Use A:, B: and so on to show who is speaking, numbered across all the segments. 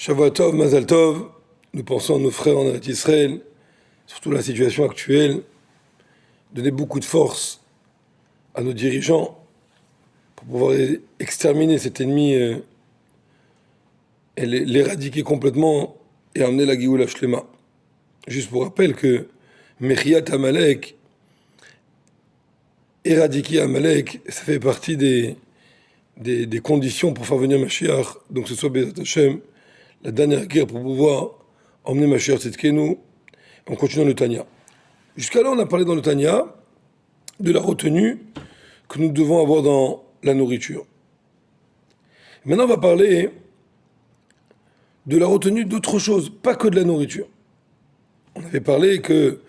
A: Shavua Tov, Mazal Tov, nous pensons à nos frères en Eretz Israël, surtout la situation actuelle, donner beaucoup de force à nos dirigeants pour pouvoir exterminer cet ennemi et l'éradiquer complètement et amener la Géoula Shlema. Juste pour rappel que Mechiat Amalek, éradiquer Amalek, ça fait partie des conditions pour faire venir Mashiach, donc que ce soit Bezat Hashem, la dernière guerre pour pouvoir emmener Mashiach Tzidkenu. On continue dans le Tanya. Jusqu'à là, on a parlé dans le Tanya de la retenue que nous devons avoir dans la nourriture. Maintenant, on va parler de la retenue d'autre chose, pas que de la nourriture. On avait parlé que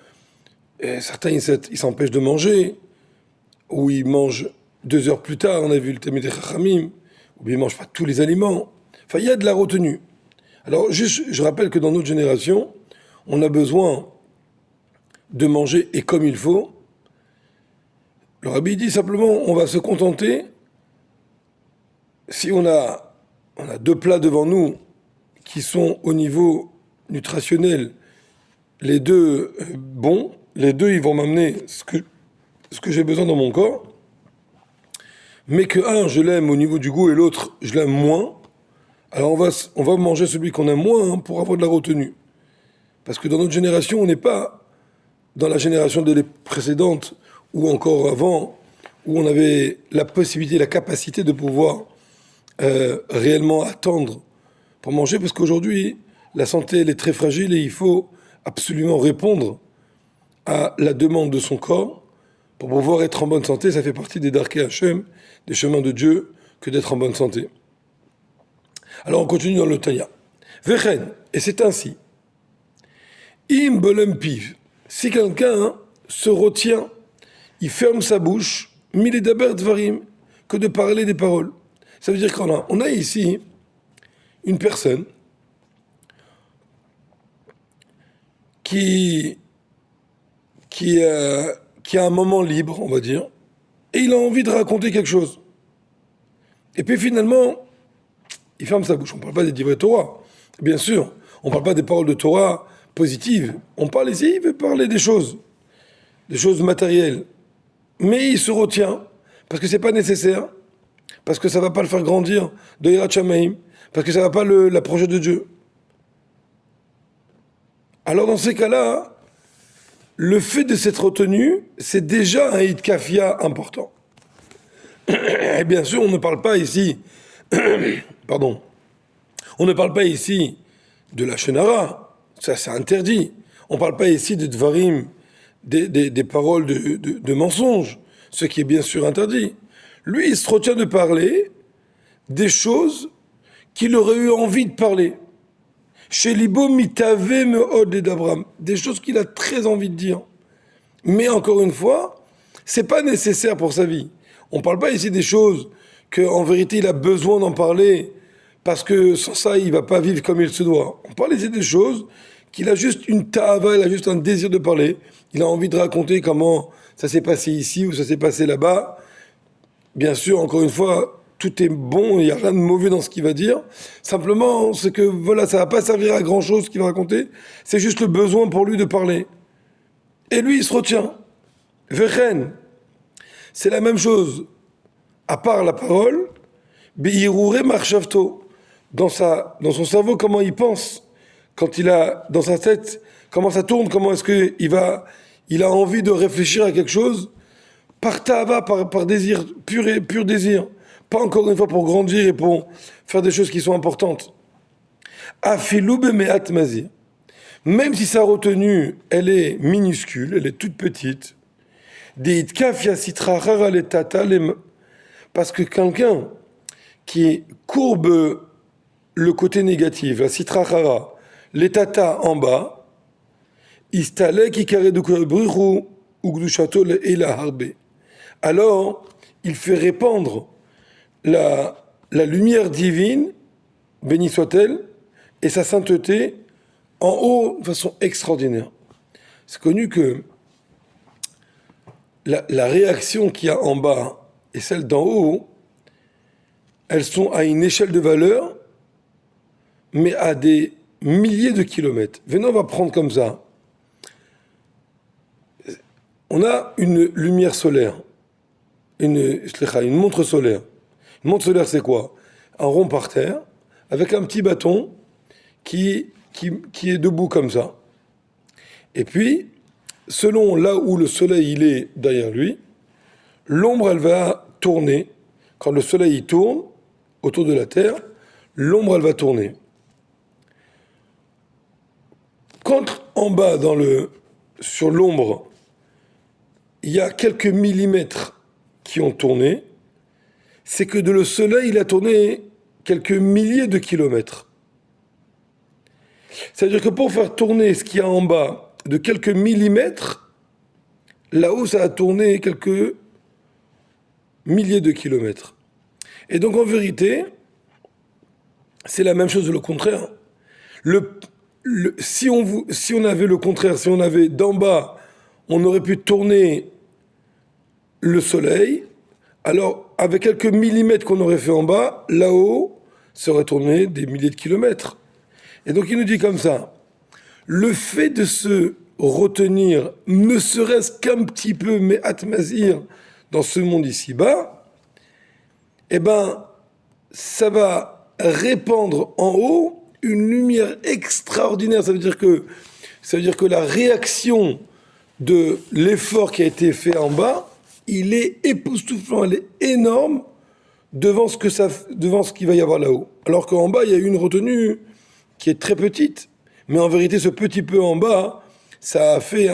A: certains ils s'empêchent de manger, ou ils mangent 2 heures plus tard, on a vu le Talmidei Chachamim, ou bien ils ne mangent pas tous les aliments. Enfin, il y a de la retenue. Alors, juste, je rappelle que dans notre génération, on a besoin de manger et comme il faut. Le Rabbi dit simplement, on va se contenter, si on a 2 plats devant nous qui sont au niveau nutritionnel, les 2 bons, les 2 ils vont m'amener ce que j'ai besoin dans mon corps, mais que un, je l'aime au niveau du goût et l'autre, je l'aime moins, alors on va manger celui qu'on aime moins pour avoir de la retenue. Parce que dans notre génération, on n'est pas dans la génération de les précédentes ou encore avant, où on avait la possibilité, la capacité de pouvoir réellement attendre pour manger, parce qu'aujourd'hui, la santé elle est très fragile et il faut absolument répondre à la demande de son corps pour pouvoir être en bonne santé. Ça fait partie des Darkei Hashem, des chemins de Dieu, que d'être en bonne santé. Alors on continue dans le Tanya. Vechen, et c'est ainsi. Im bolem piv, si quelqu'un se retient, il ferme sa bouche, miledaber dvarim, que de parler des paroles. Ça veut dire qu'on a ici une personne qui a un moment libre, on va dire, et il a envie de raconter quelque chose. Et puis finalement, il ferme sa bouche. On ne parle pas des divrei Torah, bien sûr. On ne parle pas des paroles de Torah positives. On parle ici, il veut parler des choses matérielles. Mais il se retient, parce que ce n'est pas nécessaire, parce que ça ne va pas le faire grandir de Yirat Shamayim, parce que ça ne va pas l'approcher de Dieu. Alors dans ces cas-là, le fait de s'être retenu, c'est déjà un hitkafia important. Et bien sûr, on ne parle pas ici, pardon, on ne parle pas ici de la shenara, ça c'est interdit. On ne parle pas ici de dvarim, des paroles de mensonges, ce qui est bien sûr interdit. Lui, il se retient de parler des choses qu'il aurait eu envie de parler. Chez Libo mitave meod et d'Abraham, des choses qu'il a très envie de dire. Mais encore une fois, c'est pas nécessaire pour sa vie. On parle pas ici des choses qu'en vérité il a besoin d'en parler parce que sans ça il va pas vivre comme il se doit. On parle ici des choses qu'il a juste une ta'ava, il a juste un désir de parler. Il a envie de raconter comment ça s'est passé ici ou ça s'est passé là-bas. Bien sûr, encore une fois, tout est bon, il n'y a rien de mauvais dans ce qu'il va dire. Simplement, c'est que voilà, ça va pas servir à grand chose ce qu'il va raconter. C'est juste le besoin pour lui de parler. Et lui, il se retient. Vechen, c'est la même chose. À part la parole, Be'irure marchavto. Dans son cerveau, comment il pense. Quand il a, dans sa tête, comment ça tourne, comment est-ce qu'il a envie de réfléchir à quelque chose, par ta'ava, par désir, pur désir. Pas encore une fois pour grandir et pour faire des choses qui sont importantes. Afilou be'me'at mazir. Même si sa retenue, elle est minuscule, elle est toute petite, parce que quelqu'un qui courbe le côté négatif, la citrachara, les tata en bas, alors il fait répandre la lumière divine, bénie soit-elle, et sa sainteté en haut de façon extraordinaire. C'est connu que la réaction qu'il y a en bas et celle d'en haut, elles sont à une échelle de valeur mais à des milliers de kilomètres. Venons, on va prendre comme ça. On a une lumière solaire, une montre solaire. Une montre solaire, c'est quoi? Un rond par terre, avec un petit bâton qui est debout comme ça. Et puis, selon là où le soleil il est derrière lui, l'ombre, elle va tourner. Quand le soleil il tourne autour de la Terre, l'ombre, elle va tourner. Quand en bas, sur l'ombre, il y a quelques millimètres qui ont tourné, c'est que le soleil, il a tourné quelques milliers de kilomètres. C'est-à-dire que pour faire tourner ce qu'il y a en bas de quelques millimètres, là-haut, ça a tourné quelques milliers de kilomètres. Et donc, en vérité, c'est la même chose de le contraire. Si on avait le contraire, si on avait d'en bas, on aurait pu tourner le soleil, alors avec quelques millimètres qu'on aurait fait en bas, là-haut, ça aurait tourné des milliers de kilomètres. Et donc il nous dit comme ça, le fait de se retenir, ne serait-ce qu'un petit peu, mais atmazir dans ce monde ici-bas, eh ben, ça va répandre en haut une lumière extraordinaire. Ça veut dire que la réaction de l'effort qui a été fait en bas, il est époustouflant, elle est énorme devant ce qu'il va y avoir là-haut. Alors qu'en bas, il y a eu une retenue qui est très petite, mais en vérité, ce petit peu en bas, ça a fait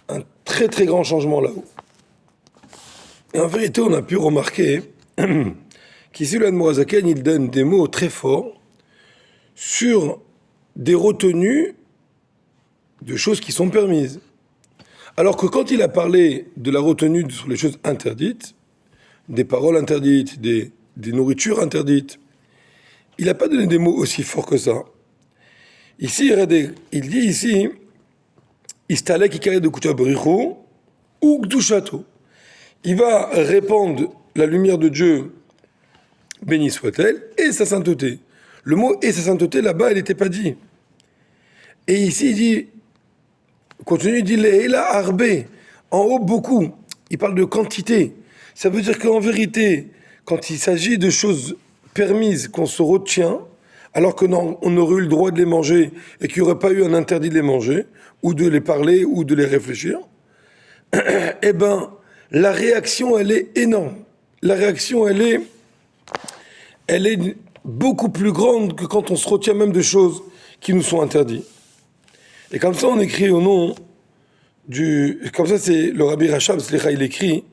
A: un très très grand changement là-haut. Et en vérité, on a pu remarquer qu'ici, le Admorazaken, il donne des mots très forts sur des retenues de choses qui sont permises. Alors que quand il a parlé de la retenue sur les choses interdites, des paroles interdites, des nourritures interdites, il n'a pas donné des mots aussi forts que ça. Ici, il dit ici, Istalek ikare de Kutabrichu ou Gdushato. Il va répandre la lumière de Dieu, béni soit-elle, et sa sainteté. Le mot et sa sainteté, là-bas, il n'était pas dit. Et ici, il dit, continue, il dit Leila Arbe, en haut beaucoup. Il parle de quantité. Ça veut dire qu'en vérité, quand il s'agit de choses permises, qu'on se retient, alors que non, on aurait eu le droit de les manger et qu'il n'y aurait pas eu un interdit de les manger, ou de les parler, ou de les réfléchir, eh ben, la réaction, elle est énorme. La réaction, elle est beaucoup plus grande que quand on se retient même de choses qui nous sont interdites. Et comme ça, on écrit au nom comme ça, c'est le Rabbi Rachab, il écrit,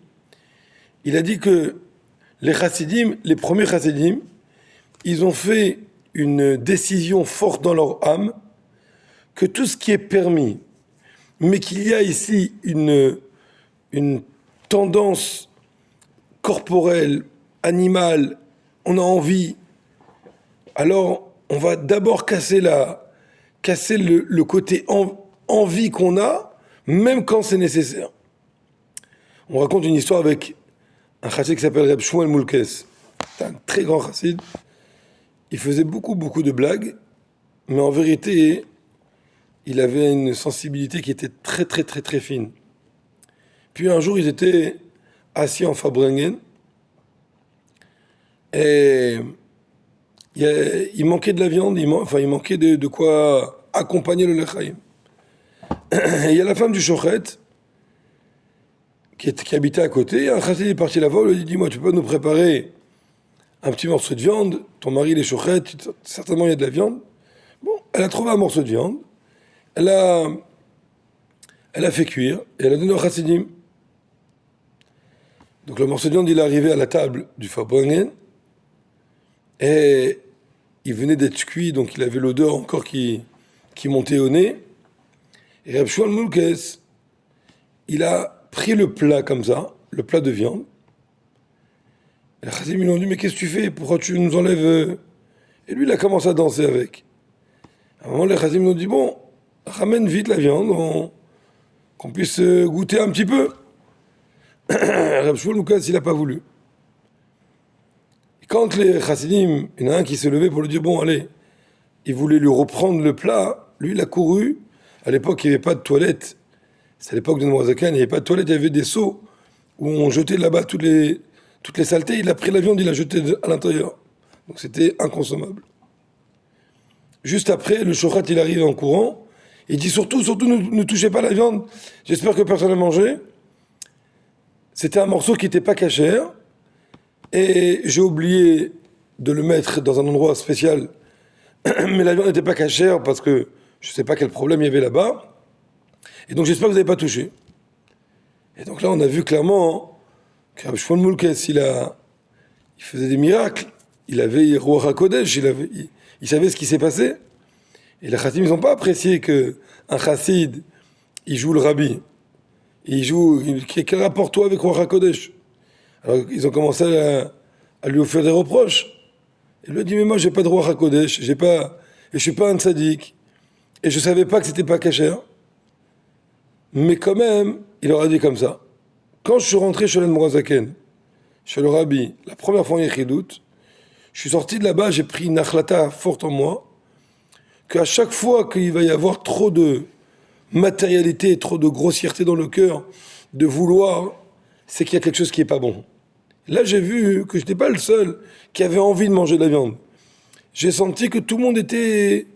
A: il a dit que les chassidim, les premiers chassidim, ils ont fait une décision forte dans leur âme que tout ce qui est permis, mais qu'il y a ici une tendance corporelle, animale, on a envie, alors on va d'abord casser le côté envie qu'on a, même quand c'est nécessaire. On raconte une histoire avec un chassid qui s'appelle Reb Shmuel Moulkes. C'est un très grand chassid. Il faisait beaucoup, beaucoup de blagues, mais en vérité, il avait une sensibilité qui était très, très, très, très fine. Puis un jour, ils étaient assis en Fabrengen, et il manquait de la viande, il manquait de quoi accompagner le lechaïm. Il y a la femme du shochet qui habitait à côté. Un chassid est parti la voir, il lui dit, dis-moi, tu peux nous préparer un petit morceau de viande? Ton mari, il est shochet, certainement il y a de la viande. Bon, elle a trouvé un morceau de viande, elle a fait cuire, et elle a donné au chassidim. Donc le morceau de viande, il est arrivé à la table du Fabrengen, et il venait d'être cuit, donc il avait l'odeur encore qui montait au nez. Et Reb Shmuel Moulkes, il a pris le plat comme ça, le plat de viande. Et les Chassim lui ont dit, mais qu'est-ce que tu fais? Pourquoi tu nous enlèves? Et lui, il a commencé à danser avec. À un moment, les Chassim lui ont dit, bon, ramène vite la viande, qu'on puisse goûter un petit peu. Reb Shmuel Moulkes, il n'a pas voulu. Et quand les Chassidim, il y en a un qui s'est levé pour lui dire, bon, allez, il voulait lui reprendre le plat. Lui, il a couru. À l'époque, il n'y avait pas de toilette. C'est à l'époque de Noirzakan, il n'y avait pas de toilette, il y avait des seaux où on jetait là-bas toutes les saletés. Il a pris la viande, il l'a jetée à l'intérieur. Donc c'était inconsommable. Juste après, le shochat, il arrive en courant. Il dit surtout, ne touchez pas la viande. J'espère que personne n'a mangé. C'était un morceau qui n'était pas cachère. Et j'ai oublié de le mettre dans un endroit spécial. Mais la viande n'était pas cachère parce que je ne sais pas quel problème il y avait là-bas. Et donc j'espère que vous n'avez pas touché. Et donc là, on a vu clairement que Rabbi Shmuel Moulkes, il faisait des miracles. Il avait Ruach HaKodesh, il savait ce qui s'est passé. Et les Chassidim, ils n'ont pas apprécié qu'un Chassid, il joue le rabbi. Quel rapport toi avec Ruach HaKodesh? Alors ils ont commencé à lui faire des reproches. Il lui a dit, mais moi, j'ai pas de Ruach HaKodesh, et je suis pas un tzaddik, et je savais pas que c'était pas kasher. Mais quand même, il leur a dit comme ça. Quand je suis rentré chez l'Admorazaken, chez le rabbi, la première fois en Yechidout, je suis sorti de là-bas, j'ai pris une achlata forte en moi, qu'à chaque fois qu'il va y avoir trop de matérialité, trop de grossièreté dans le cœur, de vouloir, c'est qu'il y a quelque chose qui est pas bon. Là, j'ai vu que je n'étais pas le seul qui avait envie de manger de la viande. J'ai senti que tout le monde était,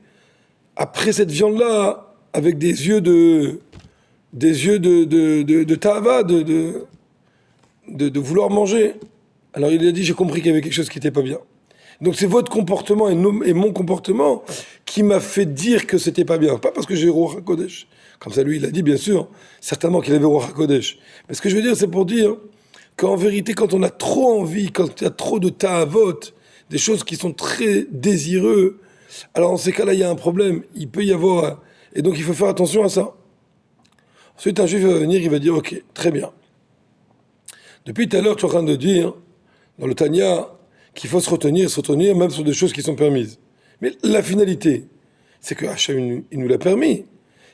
A: après cette viande-là, avec des yeux de tahava, de vouloir manger. Alors il a dit, j'ai compris qu'il y avait quelque chose qui n'était pas bien. Donc c'est votre comportement et mon comportement qui m'a fait dire que c'était pas bien. Pas parce que j'ai Ruach HaKodesh. Comme ça, lui, il a dit, bien sûr, certainement qu'il avait Ruach HaKodesh. Mais ce que je veux dire, c'est pour dire qu'en vérité, quand on a trop envie, quand il y a trop de tahavot, des choses qui sont très désireux, alors en ces cas-là, il y a un problème. Il peut y avoir... Et donc il faut faire attention à ça. Ensuite, un juif va venir, il va dire, ok, très bien. Depuis tout à l'heure, tu es en train de dire, dans le Tanya, qu'il faut se retenir même sur des choses qui sont permises. Mais la finalité, c'est que Hachem, il nous l'a permis.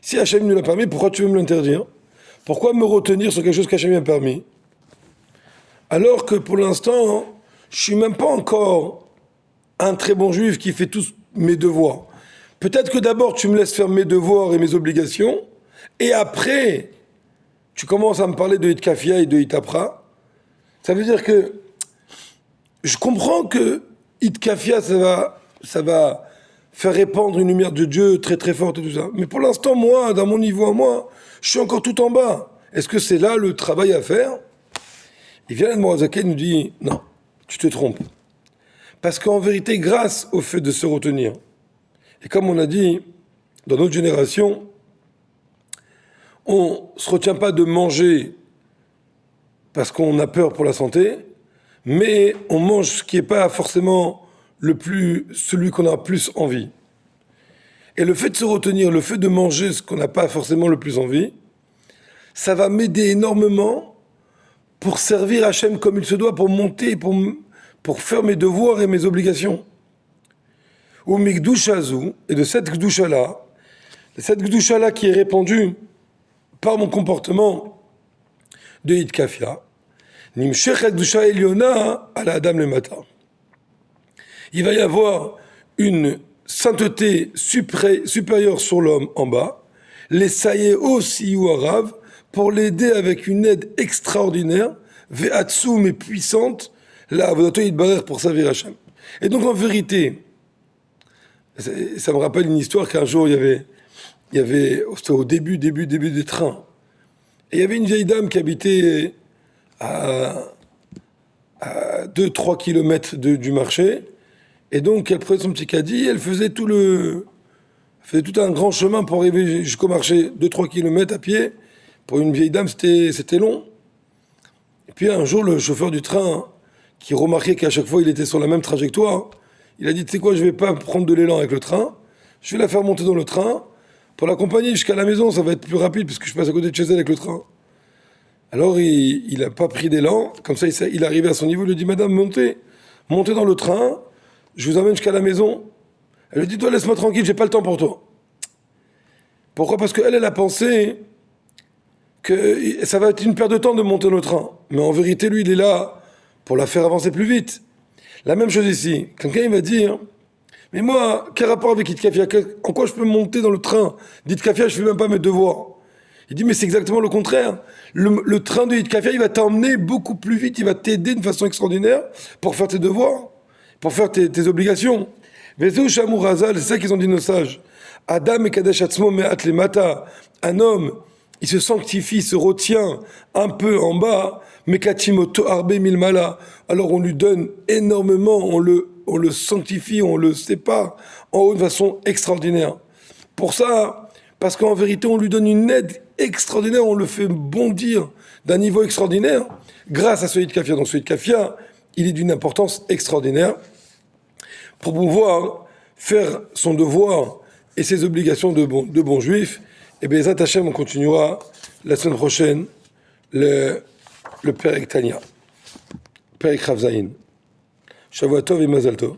A: Si Hachem nous l'a permis, pourquoi tu veux me l'interdire? Pourquoi me retenir sur quelque chose qu'Hachem a permis? Alors que pour l'instant, je suis même pas encore un très bon juif qui fait tous mes devoirs. Peut-être que d'abord, tu me laisses faire mes devoirs et mes obligations, et après, tu commences à me parler de Hitkafia et de Hitapra. Ça veut dire que je comprends que Hitkafia, ça va faire répandre une lumière de Dieu très très forte et tout ça. Mais pour l'instant, moi, dans mon niveau à moi, je suis encore tout en bas. Est-ce que c'est là le travail à faire? Il vient l'Admorazaken et nous dit, non, tu te trompes. Parce qu'en vérité, grâce au fait de se retenir, et comme on a dit, dans notre génération, on ne se retient pas de manger parce qu'on a peur pour la santé, mais on mange ce qui n'est pas forcément celui qu'on a plus envie. Et le fait de se retenir, le fait de manger ce qu'on n'a pas forcément le plus envie, ça va m'aider énormément pour servir Hachem comme il se doit, pour monter, pour faire mes devoirs et mes obligations. Ou Mikdushazu, et de cette Gdusha-là qui est répandue par mon comportement de Hitkafia, Nimshech Gdusha Eliona à la Adam le matin. Il va y avoir une sainteté supérieure sur l'homme en bas, les saillés aussi ou araves, pour l'aider avec une aide extraordinaire, ve'atsu mais puissante, là, avodato yitbarer pour servir Hachem. Et donc en vérité, ça me rappelle une histoire qu'un jour il y avait c'était au début des trains, et il y avait une vieille dame qui habitait à 2-3 kilomètres du marché, et donc elle prenait son petit caddie, elle faisait tout un grand chemin pour arriver jusqu'au marché, 2-3 kilomètres à pied. Pour une vieille dame, c'était long. Et puis un jour, le chauffeur du train, qui remarquait qu'à chaque fois il était sur la même trajectoire, il a dit, tu sais quoi, je vais pas prendre de l'élan avec le train, je vais la faire monter dans le train, pour l'accompagner jusqu'à la maison, ça va être plus rapide, puisque je passe à côté de chez elle avec le train. Alors il n'a pas pris d'élan, comme ça il est arrivé à son niveau, il lui dit, madame, montez dans le train, je vous emmène jusqu'à la maison. Elle lui dit, toi laisse-moi tranquille, j'ai pas le temps pour toi. Pourquoi? Parce qu'elle a pensé que ça va être une perte de temps de monter le train. Mais en vérité, lui, il est là pour la faire avancer plus vite. La même chose ici. Quelqu'un, il va dire, Mais moi, quel rapport avec Yitkafia? En quoi je peux monter dans le train d'Yitkafia, je fais même pas mes devoirs? Il dit, mais c'est exactement le contraire. Le train de Yitkafia, il va t'emmener beaucoup plus vite, il va t'aider de façon extraordinaire pour faire tes devoirs, pour faire tes obligations. Vezou Shamour Hazal, c'est ça qu'ils ont dit nos sages. Adam et Kadesh Atzmo Me'at Lemata. Un homme, il se sanctifie, se retient un peu en bas, Mekatimoto Arbe Milmala. Alors on lui donne énormément, on le sanctifie, on le sépare en haut de façon extraordinaire. Pour ça, parce qu'en vérité, on lui donne une aide extraordinaire, on le fait bondir d'un niveau extraordinaire grâce à ce Yitkafia. Donc ce Yitkafia, il est d'une importance extraordinaire pour pouvoir faire son devoir et ses obligations de bon juif. Et bien, Zat Hashem, on continuera la semaine prochaine le Perek Tanya, Perek Rav Zayin. Shavua Tov et Mazal Tov.